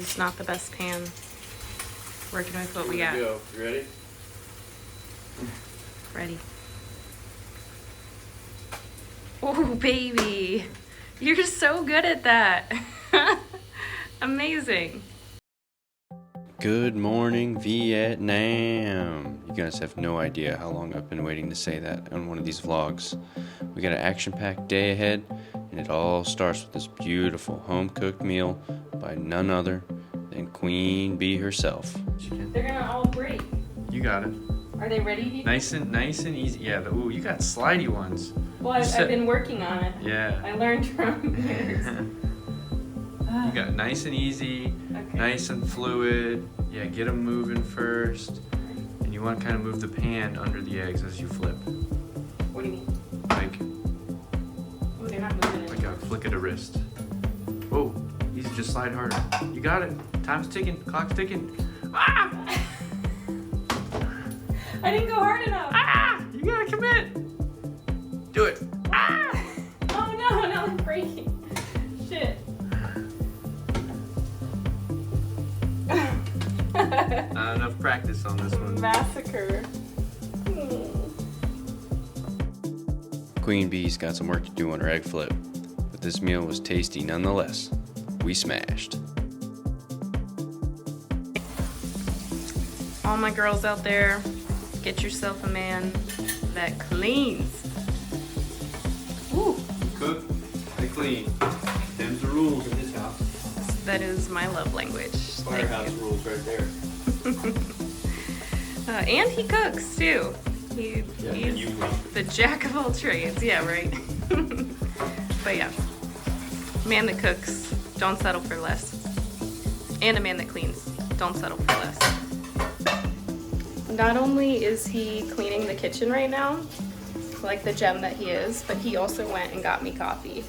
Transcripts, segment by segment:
It's not the best pan. Working with what we got. Go. You ready? Ready. Oh, baby. You're so good at that. Amazing. Good morning, Vietnam. You guys have no idea how long I've been waiting to say that on one of these vlogs. We got an action-packed day ahead, and it all starts with this beautiful home-cooked meal by none other than Queen Bee herself. They're gonna all break. You got it. Are they ready? Nice and easy. Yeah. Ooh, you got slidey ones. Well, I've been working on it. Yeah. I learned from yours. You got nice and easy, Okay. nice and fluid. Yeah, get them moving first. And you want to kind of move the pan under the eggs as you flip. What do you mean? Like Oh, they're not moving it. a flick of the wrist. Whoa, easy, just slide harder. You got it. Time's ticking, clock's ticking. Ah! I didn't go hard enough. Ah! You gotta commit. Do it. Ah! Oh no, now I'm breaking. Shit. Not enough practice on this one. Massacre. Queen Bee's got some work to do on her egg flip, but this meal was tasty nonetheless. We smashed. All my girls out there, get yourself a man that cleans. Ooh, Cook, I clean. Them's the rules in this house. that is my love language. Thank Firehouse you. rules right there. And he cooks too. He's the jack of all trades. Yeah, right. But yeah, man that cooks, don't settle for less. And a man that cleans, don't settle for less. Not only is he cleaning the kitchen right now, like the gem that he is, but he also went and got me coffee.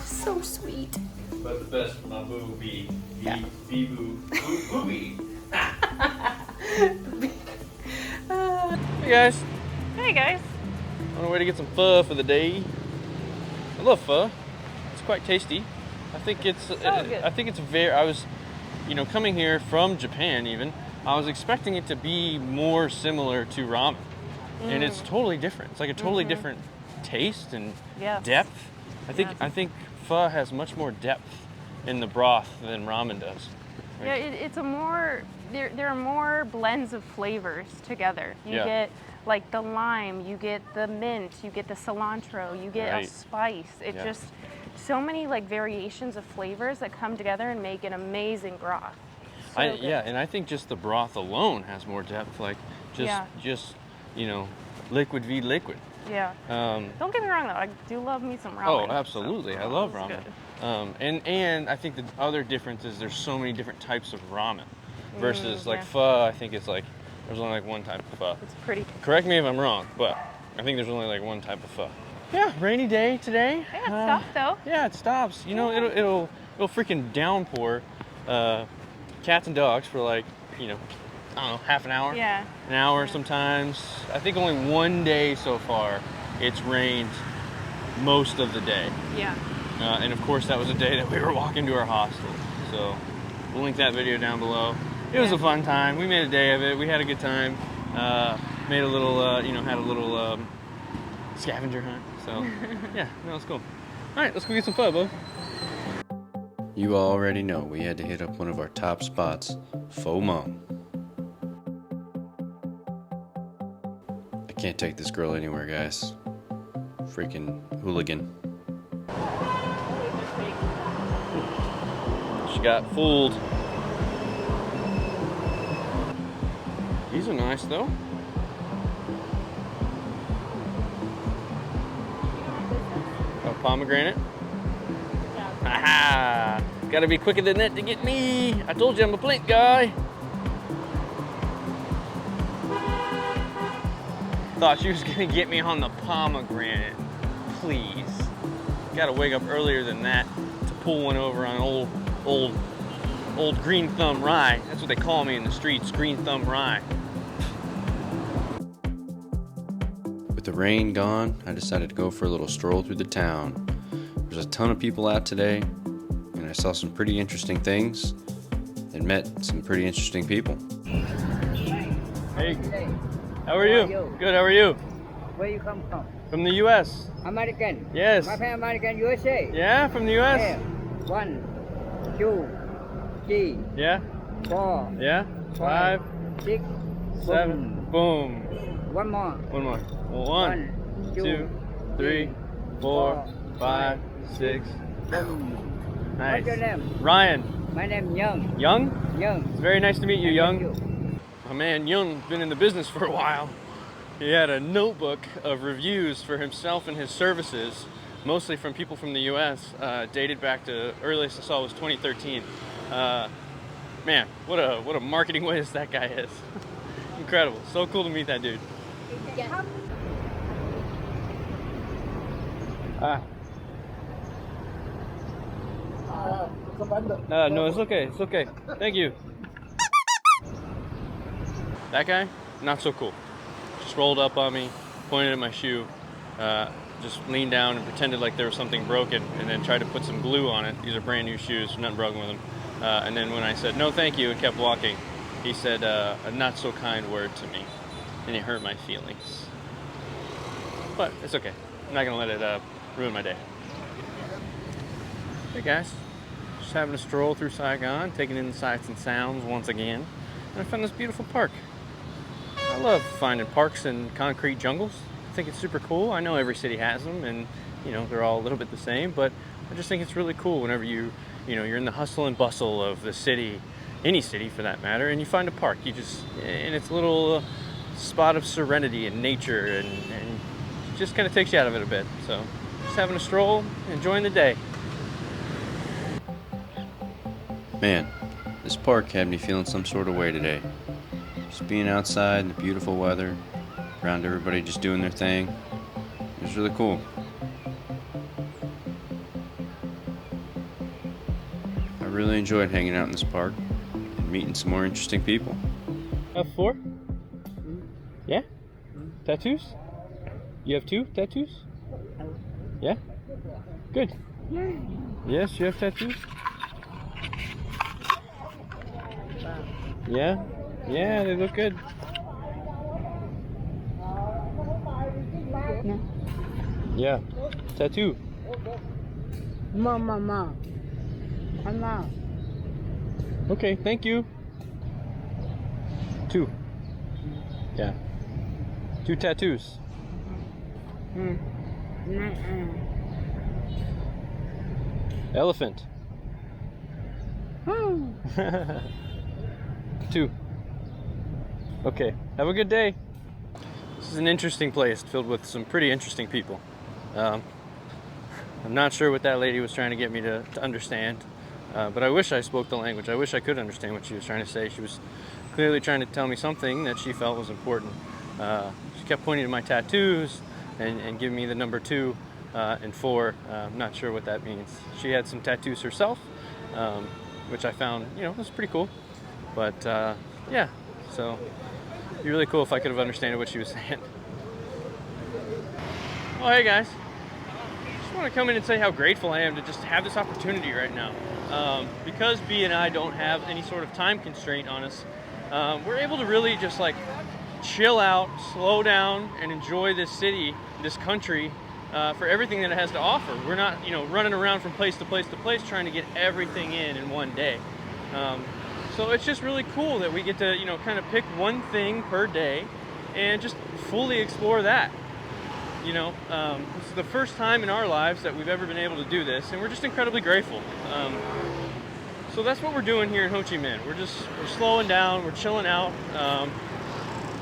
So sweet. But the best for my boo bee. Yeah. Bee boo. Boo bee. Hey guys, Hey guys. on our way to get some pho for the day. I love pho. It's quite tasty. I think it's good. I think it's very. I was, coming here from Japan even. I was expecting it to be more similar to ramen, and it's totally different. It's like a totally different taste and Yes. depth. I think Yes. I think pho has much more depth in the broth than ramen does. Yeah, it's a more, there are more blends of flavors together. You Yeah. get like the lime, you get the mint, you get the cilantro, you get Right. a spice. It's Yeah. just so many like variations of flavors that come together and make an amazing broth. So good. Yeah, and I think just the broth alone has more depth. Like just liquid v liquid. Yeah. Don't get me wrong though, I do love me some ramen. Oh, absolutely. I love it's ramen. good. And I think the other difference is there's so many different types of ramen versus like yeah. pho. I think it's like there's only like one type of pho. It's pretty. Correct me if I'm wrong, but I think there's only like one type of pho. Yeah, rainy day today. Yeah, it stopped though. Yeah, it stops. It'll freaking downpour cats and dogs for like, I don't know, half an hour. Yeah. An hour sometimes. I think only one day so far it's rained most of the day. Yeah. And of course that was a day that we were walking to our hostel. So we'll link that video down below. It was a fun time. We made a day of it. We had a good time. Made a little, had a little scavenger hunt. So yeah, that was cool. All right, let's go get some pho, bud. You already know we had to hit up one of our top spots, Pho Mom. I can't take this girl anywhere, guys. Freaking hooligan. She got fooled. These are nice though. A pomegranate. Aha! Gotta be quicker than that to get me. I told you I'm a plink guy. Thought she was gonna get me on the pomegranate. Please. Gotta wake up earlier than that to pull one over on old green thumb rye. That's what they call me in the streets, green thumb rye. With the rain gone, I decided to go for a little stroll through the town. There's a ton of people out today, and I saw some pretty interesting things. and met some pretty interesting people. Hey, how are you? Good, how are you? Where you come from? From the U.S. American. Yes. My friend American USA. Yeah, from the U.S. Yeah. 1, 2, 3, Yeah, 4, yeah. 5, 6, 7, boom. One more. One more. 1, 2, 3, 4, 5, 6. Boom. Nice. What's your name? Ryan. My name Young. Young? Young. It's very nice to meet you, Nice to Young. meet you. My man Young's been in the business for a while. He had a notebook of reviews for himself and his services, mostly from people from the U.S., dated back to, earliest I saw was 2013. Man, what a marketing whiz that guy is. Incredible. So cool to meet that dude. No, it's okay. It's okay. Thank you. That guy, not so cool. Just rolled up on me, pointed at my shoe, just leaned down and pretended like there was something broken, and then tried to put some glue on it. These are brand new shoes, nothing broken with them. And then when I said, no thank you, and kept walking, he said a not so kind word to me, and it hurt my feelings. But it's okay. I'm not gonna let it ruin my day. Hey guys, just having a stroll through Saigon, taking in the sights and sounds once again, and I found this beautiful park. I love finding parks in concrete jungles. I think it's super cool. I know every city has them, and you know they're all a little bit the same, but I just think it's really cool whenever you're in the hustle and bustle of the city, any city for that matter, and you find a park. And it's a little spot of serenity and nature, and just kind of takes you out of it a bit. So just having a stroll, enjoying the day. Man, this park had me feeling some sort of way today. Just being outside in the beautiful weather, around everybody just doing their thing. It was really cool. I really enjoyed hanging out in this park and meeting some more interesting people. Have 4? Yeah? Tattoos? You have 2 tattoos? Yeah? Good. Yes, you have tattoos? Yeah? Yeah, they look good. Yeah. Tattoo. Mama. Okay, thank you. 2. Yeah. 2 tattoos. Elephant. 2. Okay, have a good day. This is an interesting place filled with some pretty interesting people. I'm not sure what that lady was trying to get me to understand, but I wish I spoke the language. I wish I could understand what she was trying to say. She was clearly trying to tell me something that she felt was important. She kept pointing to my tattoos and giving me the number 2 and 4. I'm not sure what that means. She had some tattoos herself, which I found, was pretty cool. But yeah, so it'd be really cool if I could have understood what she was saying. Oh, hey guys. Just want to come in and say how grateful I am to just have this opportunity right now. Because B and I don't have any sort of time constraint on us, we're able to really just like chill out, slow down, and enjoy this city, this country, for everything that it has to offer. We're not, running around from place to place to place trying to get everything in one day. So it's just really cool that we get to, kind of pick one thing per day and just fully explore that. This is the first time in our lives that we've ever been able to do this, and we're just incredibly grateful. So that's what we're doing here in Ho Chi Minh. We're slowing down, we're chilling out.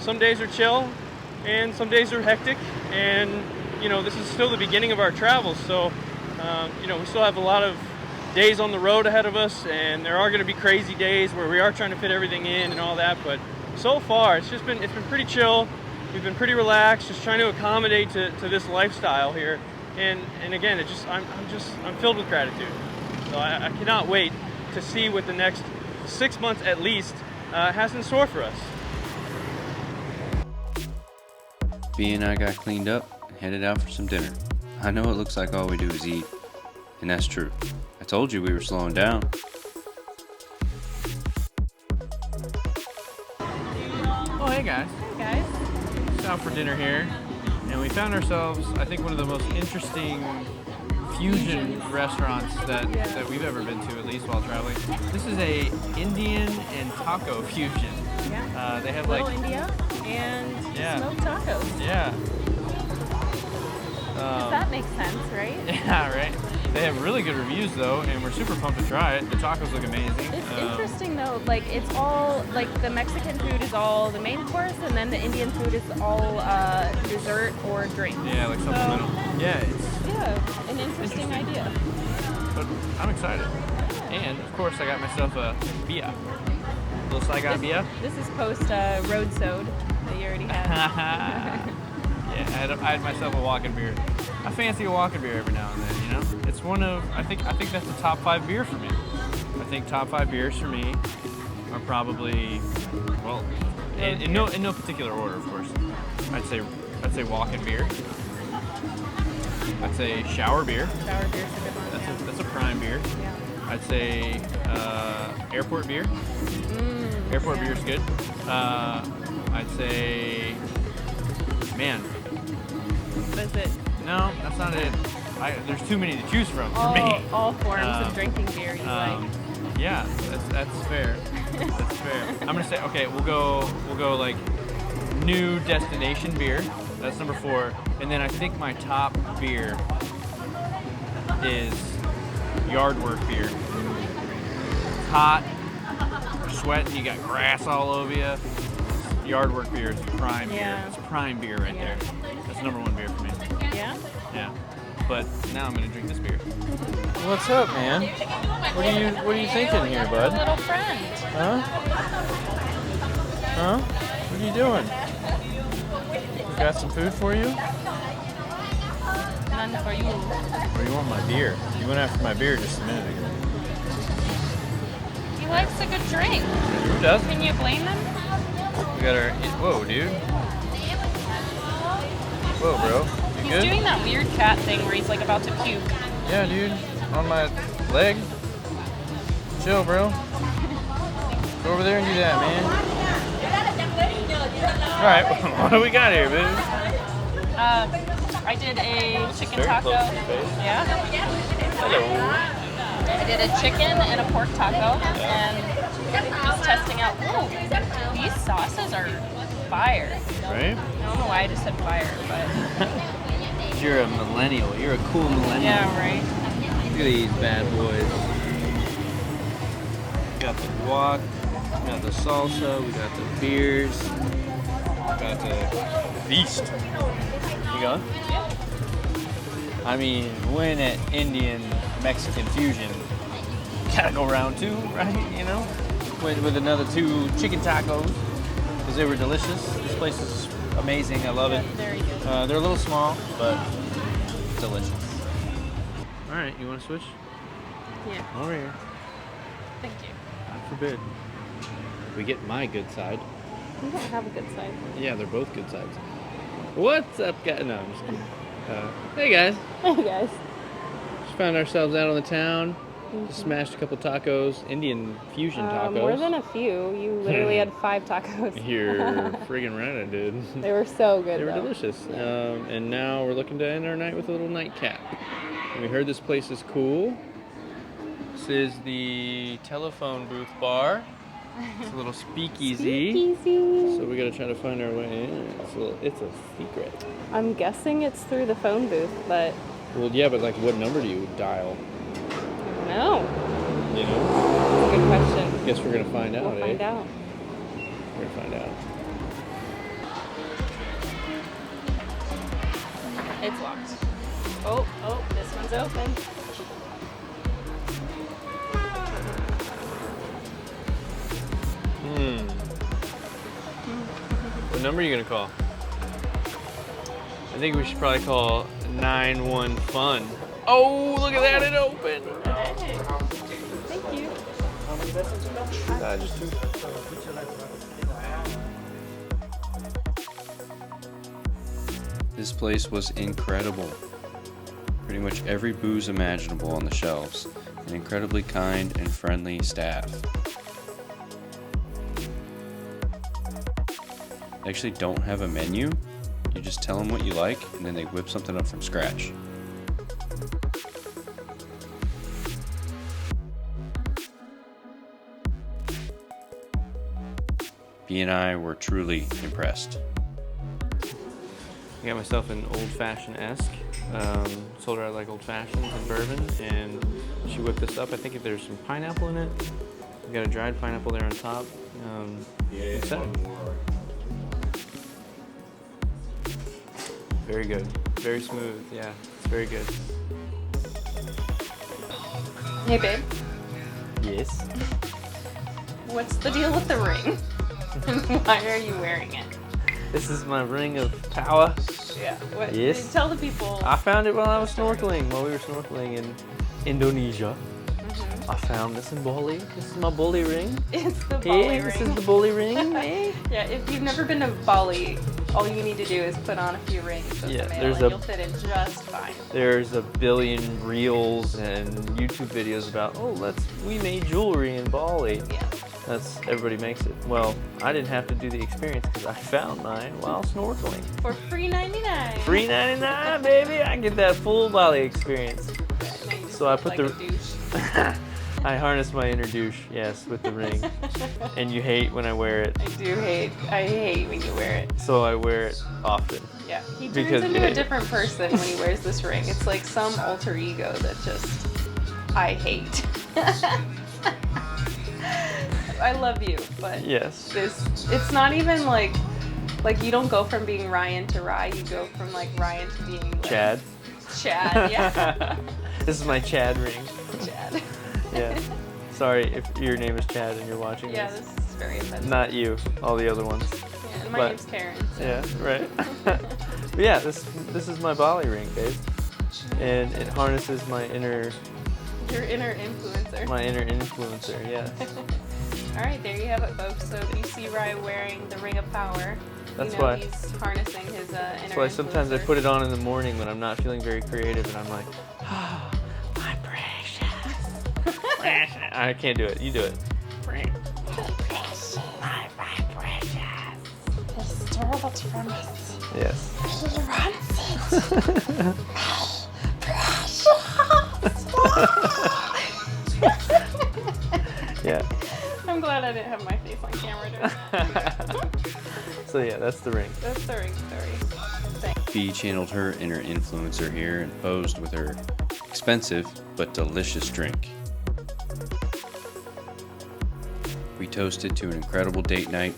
Some days are chill, and some days are hectic, and this is still the beginning of our travels, so we still have a lot of days on the road ahead of us, and there are going to be crazy days where we are trying to fit everything in and all that, but so far it's been pretty chill. We've been pretty relaxed, just trying to accommodate to this lifestyle here, and again, I'm filled with gratitude. So I cannot wait to see what the next 6 months at least has in store for us. B and I got cleaned up and headed out for some dinner. I know it looks like all we do is eat, and that's true. I told you we were slowing down. Oh, hey guys. Hey guys. Just out for dinner here, and we found ourselves, I think, one of the most interesting fusion restaurants that we've ever been to, at least while traveling. This is a Indian and taco fusion. Yeah. They have Little like India and Yeah. smoked tacos. yeah. That makes sense, right? Yeah, right. They have really good reviews though, and we're super pumped to try it. The tacos look amazing. It's interesting though, like it's all, like the Mexican food is all the main course and then the Indian food is all dessert or drink. Yeah, like supplemental. Yeah, it's, Yeah, an interesting idea. but I'm excited. And of course, I got myself a Viet. Little Saigon Viet. This is post road sode that you already had. Yeah, I had myself a walking beer. I fancy a walking beer every now and then, you know? It's one of, I think that's the top 5 beer for me. I think top 5 beers for me are probably, well, in no particular order, of course. I'd say walking beer. I'd say shower beer. Sour beer's a good one. That's a prime beer. Yeah. I'd say airport beer. Airport beer's good. I'd say, man. That's it. No, that's not it. There's too many to choose from for me. All forms of drinking beer you like. Yeah, that's fair. That's fair. I'm gonna say, okay, we'll go like new destination beer. That's number 4. And then I think my top beer is yard work beer. It's hot, you're sweating, you got grass all over you. Yard work beer is prime beer. Yeah. It's prime beer right there. That's number 1 beer for me. Yeah? Yeah. But now I'm gonna drink this beer. What's up, man? What are you thinking here, bud? Little friend. Huh? Huh? What are you doing? We got some food for you? None for you. Or you want my beer? You went after my beer just a minute ago. He likes a good drink. Who doesn't? Can you blame him? We got our. Whoa, dude. Whoa, bro. You He's good? doing that weird cat thing where he's like about to puke. Yeah, dude. On my leg. Chill, bro. Go over there and do that, man. All right. What do we got here, baby? I did a chicken Very taco. close to your face. Yeah. Hello. I did a chicken and a pork taco and just testing out. Ooh, these sauces are fire. Right? I don't know why I just said fire, but You're a millennial. You're a cool millennial. yeah, right. Look at these bad boys. We got the guac, we got the salsa, we got the beers, we got the feast. You going? Yeah. I mean, when at Indian Mexican fusion, gotta go round 2, right? You know, with another 2 chicken tacos because they were delicious. This place is amazing. I love it. Very good. They're a little small, but delicious. All right, you want to switch? Yeah. Over here. Thank you. God forbid. We get my good side. You don't have a good side. Yeah, they're both good sides. What's up, guys? No, I'm just kidding. Hey, guys. Hey guys. Just found ourselves out on the town. Just smashed a couple tacos, Indian fusion tacos. More than a few. You literally had 5 tacos. You're friggin' right, I did. They were so good. They were though. delicious. And now we're looking to end our night with a little nightcap. And we heard this place is cool. This is the telephone booth bar. It's a little speakeasy. Speakeasy. So we gotta try to find our way in. It's a secret. I'm guessing it's through the phone booth, but Well, yeah, but like, what number do you dial? no. You know? That's a good question. Guess we're gonna find out, We'll find eh? out. We're gonna find out. It's locked. Oh, this one's open. What number are you gonna call? I think we should probably call 91 Fun. Oh, look at that! It opened. Hey. Thank you. Just 2. This place was incredible. Pretty much every booze imaginable on the shelves. An incredibly kind and friendly staff. They actually don't have a menu. You just tell them what you like, and then they whip something up from scratch. B and I were truly impressed. I got myself an old-fashioned-esque. Told her I like old-fashions and bourbon, and she whipped this up. I think if there's some pineapple in it. We got a dried pineapple there on top. Excited. Very good. Very smooth. Yeah, it's very good. Hey, babe. Yes. What's the deal with the ring? And why are you wearing it? This is my ring of power. Yeah. What, Yes. Tell the people. I found it while I was snorkeling. While we were snorkeling in Indonesia. I found this in Bali. This is my Bali ring. It's the Bali Hey, ring. this is the Bali ring. Hey. Yeah, if you've never been to Bali, all you need to do is put on a few rings with Yeah, the mail there's and a- you'll fit in just fine. There's a billion reels and YouTube videos about, we made jewelry in Bali. Yeah. That's, everybody makes it. Well, I didn't have to do the experience because I found mine while snorkeling. For free 99. Free 99, baby. I get that full Bali experience. Yeah, now you just So I look put like the- a douche. I harness my inner douche, yes, with the ring. And you hate when I wear it, I hate when you wear it. so I wear it often. Yeah, he turns Because you into hate a it. different person when he wears this ring. It's like some alter ego that just, I hate. I love you, but Yes. it's not even like you don't go from being Ryan to Rye, you go from like Ryan to being like, Chad. Chad, yeah. This is my Chad ring. Chad. Yeah. Sorry if your name is Chad and you're watching Yeah, this. this is very offensive. Not you, all the other ones. Yeah, and my but- name's Karen. So. Yeah, right. But yeah, this is my Bali ring, babe. And it harnesses my inner Your inner influencer. influencer, yes. All right, there you have it, folks. So if you see Rye wearing the Ring of Power, That's you know why- he's harnessing his inner That's why sometimes I influencer. put it on in the morning when I'm not feeling very creative and I'm like, oh, my precious. Precious. I can't do it. You do it. My precious. His terrible promise. Yes. He runs it. Yeah. I'm glad I didn't have my face on camera during that. So yeah, that's the ring. That's the ring story. Thanks. Fee channeled her inner influencer here and posed with her expensive but delicious drink. We toasted to an incredible date night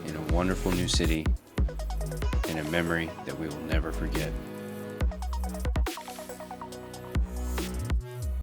in a wonderful new city and a memory that we will never forget.